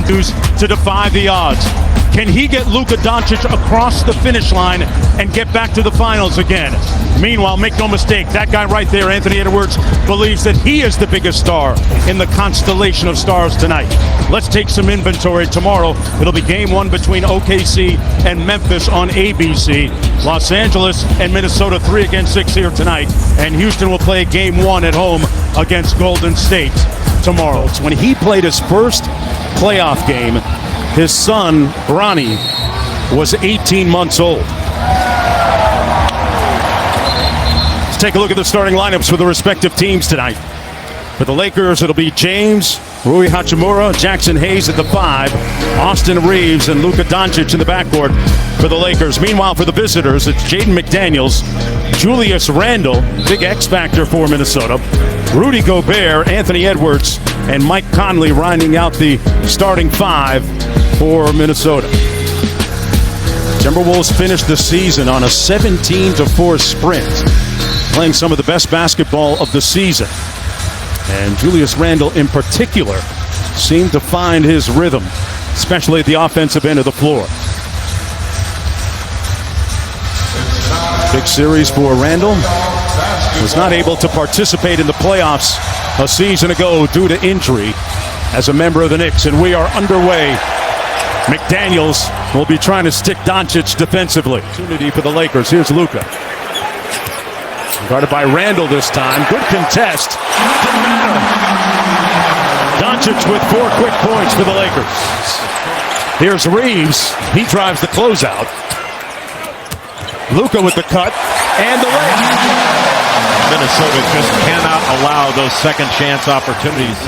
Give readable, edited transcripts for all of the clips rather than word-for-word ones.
To defy the odds. Can he get Luka Doncic across the finish line and get back to the finals again? Meanwhile, make no mistake, that guy right there, Anthony Edwards, believes that he is the biggest star in the constellation of stars tonight. Let's take some inventory. Tomorrow, it'll be game one between OKC and Memphis on ABC. Los Angeles and Minnesota 3-6 here tonight. And Houston will play game one at home against Golden State tomorrow. It's when he played his first playoff game, his son, Bronny, was 18 months old. Let's take a look at the starting lineups for the respective teams tonight. For the Lakers, it'll be James, Rui Hachimura, Jackson Hayes at the 5, Austin Reeves, and Luka Doncic in the backcourt for the Lakers. Meanwhile, for the visitors, it's Jaden McDaniels, Julius Randle, big X factor for Minnesota, Rudy Gobert, Anthony Edwards, and Mike Conley rounding out the starting 5 for Minnesota. Timberwolves finished the season on a 17-4 sprint, playing some of the best basketball of the season. And Julius Randle in particular seemed to find his rhythm, especially at the offensive end of the floor. Big series for Randle. Was not able to participate in the playoffs a season ago due to injury as a member of the Knicks, and we are underway. McDaniels will be trying to stick Doncic defensively. Opportunity for the Lakers. Here's Luka. Guarded by Randle this time. Good contest. Didn't matter. Doncic with 4 quick points for the Lakers. Here's Reeves. He drives the closeout. Luka with the cut and the layup. Minnesota just cannot allow those second chance opportunities.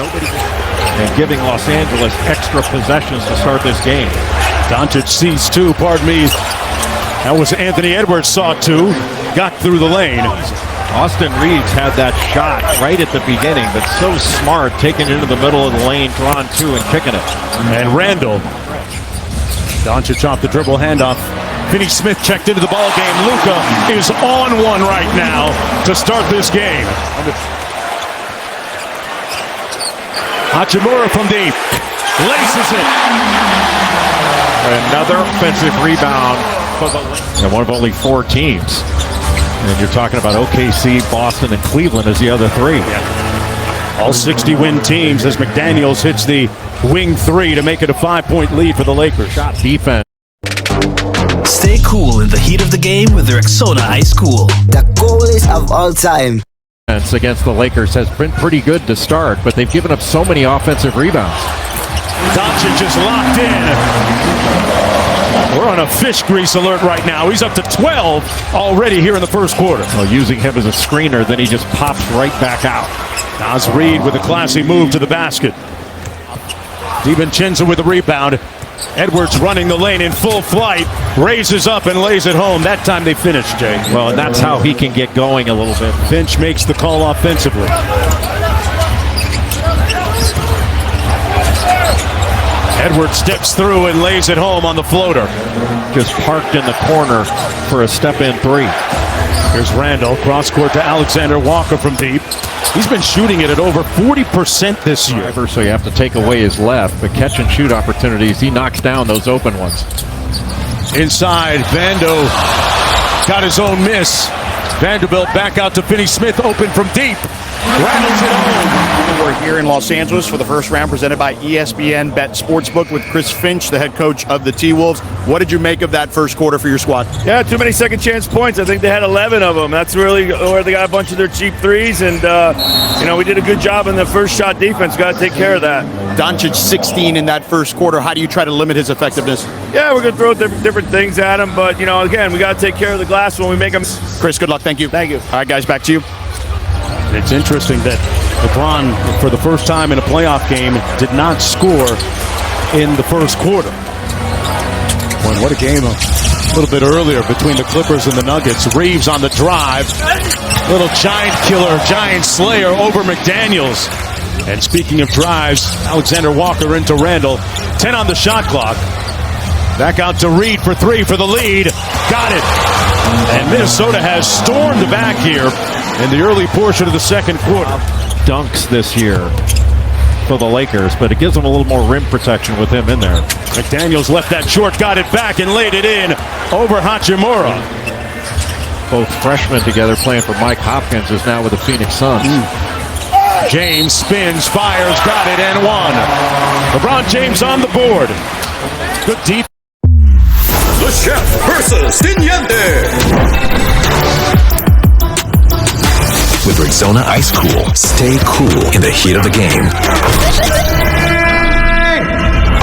And giving Los Angeles extra possessions to start this game. Doncic sees 2, pardon me. That was Anthony Edwards, saw 2, got through the lane. Austin Reeves had that shot right at the beginning, but so smart, taking it into the middle of the lane, drawing 2 and kicking it. And Randle. Doncic off the dribble handoff. Finney-Smith checked into the ball game. Luka is on one right now to start this game. Hachimura from deep. Laces it. Another offensive rebound for the Lakers. And one of only 4 teams. And you're talking about OKC, Boston, and Cleveland as the other 3. Yeah. All 60-win teams as McDaniels hits the wing 3 to make it a 5-point lead for the Lakers. Shot defense. Stay cool in the heat of the game with Rexona Ice Cool. The coolest of all time. Against the Lakers has been pretty good to start, but they've given up so many offensive rebounds. Doncic is locked in. We're on a fish grease alert right now. He's up to 12 already here in the first quarter. Well, using him as a screener, then he just pops right back out. Naz Reid with a classy move to the basket. DiVincenzo with the rebound. Edwards running the lane in full flight, raises up and lays it home. That time they finished, Jay. Well, and that's how he can get going a little bit. Finch makes the call offensively. Edwards steps through and lays it home on the floater. Just parked in the corner for a step-in 3. Here's Randle, cross court to Alexander Walker from deep. He's been shooting it at over 40% this year. So you have to take away his left, but catch and shoot opportunities, he knocks down those open ones. Inside, Vando got his own miss. Vanderbilt back out to Finney-Smith, open from deep. Rattles it home. We're here in Los Angeles for the first round presented by ESPN Bet Sportsbook with Chris Finch, the head coach of the T-Wolves. What did you make of that first quarter for your squad? Yeah, too many second chance points. I think they had 11 of them. That's really where they got a bunch of their cheap threes, and we did a good job in the first shot defense. Got to take care of that. Doncic 16 in that first quarter. How do you try to limit his effectiveness? Yeah, we're going to throw different things at him, but again, we got to take care of the glass when we make them. Chris, good luck. Thank you. Thank you. All right, guys, back to you. It's interesting that LeBron, for the first time in a playoff game, did not score in the first quarter. Boy, what a game a little bit earlier between the Clippers and the Nuggets. Reeves on the drive. Little giant killer, giant slayer over McDaniels. And speaking of drives, Alexander Walker into Randle. 10 on the shot clock. Back out to Reed for 3 for the lead. Got it. And Minnesota has stormed back here in the early portion of the second quarter. Dunks this year. for the Lakers, but it gives them a little more rim protection with him in there. McDaniels left that short, got it back, and laid it in over Hachimura. Both freshmen together playing for Mike Hopkins is now with the Phoenix Suns. James spins, fires, got it, and one. LeBron James on the board. Good deep. The Chef versus Tiniente. With Rexona Ice Cool, stay cool in the heat of the game.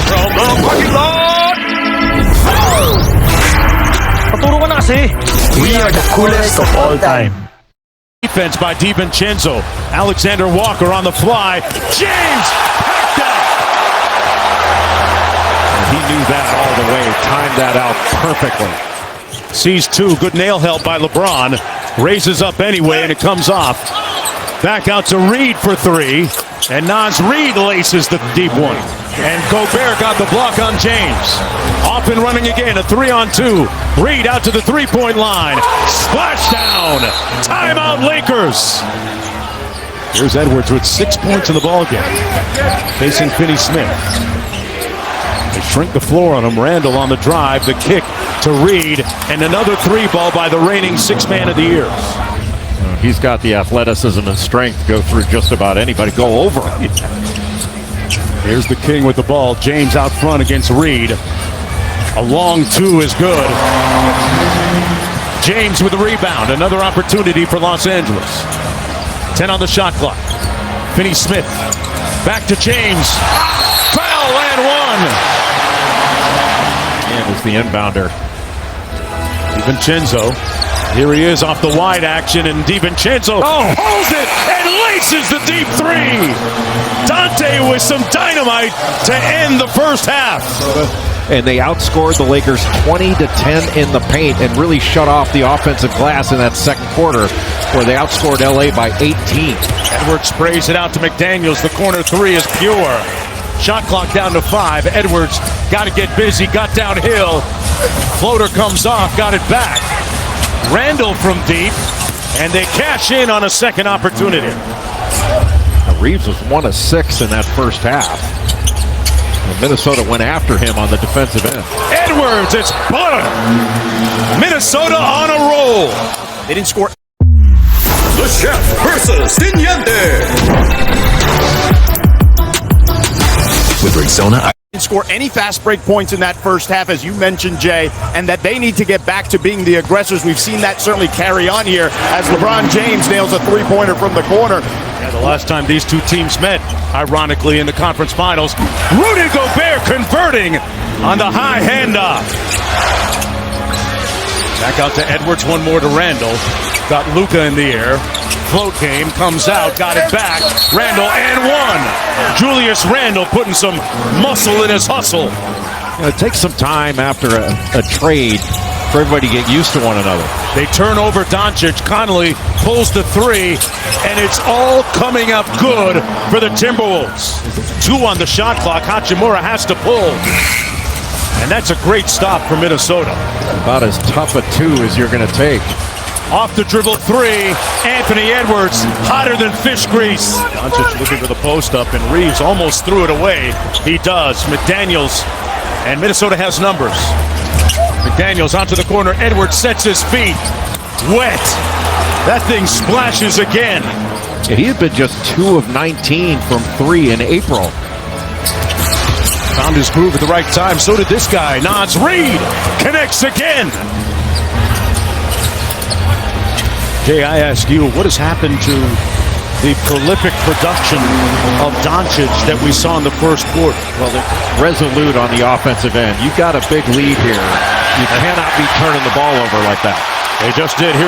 From the parking lot. Paturo ka na kasi. We are the coolest of all time. Defense by DiVincenzo. Alexander Walker on the fly. James packed out. He knew that all the way, timed that out perfectly. Sees two. Good nail help by LeBron. Raises up anyway, and it comes off. Back out to Reed for three. And Naz Reid laces the deep one. And Gobert got the block on James. Off and running again, a 3-on-2. Reed out to the three-point line. Splashdown. Timeout Lakers. Here's Edwards with 6 points in the ballgame. Facing Finney-Smith. They shrink the floor on him. Randall on the drive. The kick to Reed. And another three ball by the reigning six-man of the year. He's got the athleticism and strength to go through just about anybody, go over him. Here's the king with the ball. James out front against Reed. A long two is good. James with the rebound. Another opportunity for Los Angeles. 10 on the shot clock. Finney-Smith. Back to James. Foul and one. And is the inbounder. DiVincenzo. Here he is off the wide action, and DiVincenzo holds it and laces the deep three. Dante with some dynamite to end the first half. And they outscored the Lakers 20-10 in the paint and really shut off the offensive glass in that second quarter, where they outscored LA by 18. Edwards sprays it out to McDaniels. The corner three is pure. Shot clock down to 5. Edwards got to get busy, got downhill. Floater comes off, got it back. Randall from deep, and they cash in on a second opportunity. Now, Reeves was 1 of 6 in that first half. And Minnesota went after him on the defensive end. Edwards, it's blood. Minnesota on a roll. They didn't score. The Chef versus Tiniente. With Rexona Didn't score any fast break points in that first half, as you mentioned, Jay, and that they need to get back to being the aggressors. We've seen that certainly carry on here as LeBron James nails a three-pointer from the corner. Yeah, the last time these two teams met, ironically, in the conference finals, Rudy Gobert converting on the high handoff. Back out to Edwards, one more to Randall. Got Luka in the air. Float game, comes out, got it back. Randall and one. Julius Randall putting some muscle in his hustle. It takes some time after a trade for everybody to get used to one another. They turn over Doncic. Connolly pulls the three, and it's all coming up good for the Timberwolves. 2 on the shot clock. Hachimura has to pull. And that's a great stop for Minnesota. About as tough a 2 as you're going to take. Off the dribble three, Anthony Edwards, hotter than fish grease. Doncic looking for the post up, and Reeves almost threw it away. He does. McDaniels, and Minnesota has numbers. McDaniels onto the corner. Edwards sets his feet. Wet. That thing splashes again. He had been just 2 of 19 from 3 in April. Found his groove at the right time. So did this guy. Naz Reid connects again. Jay, I ask you, what has happened to the prolific production of Doncic that we saw in the first quarter? Well, they're resolute on the offensive end. You've got a big lead here. You cannot be turning the ball over like that. They just did. Here.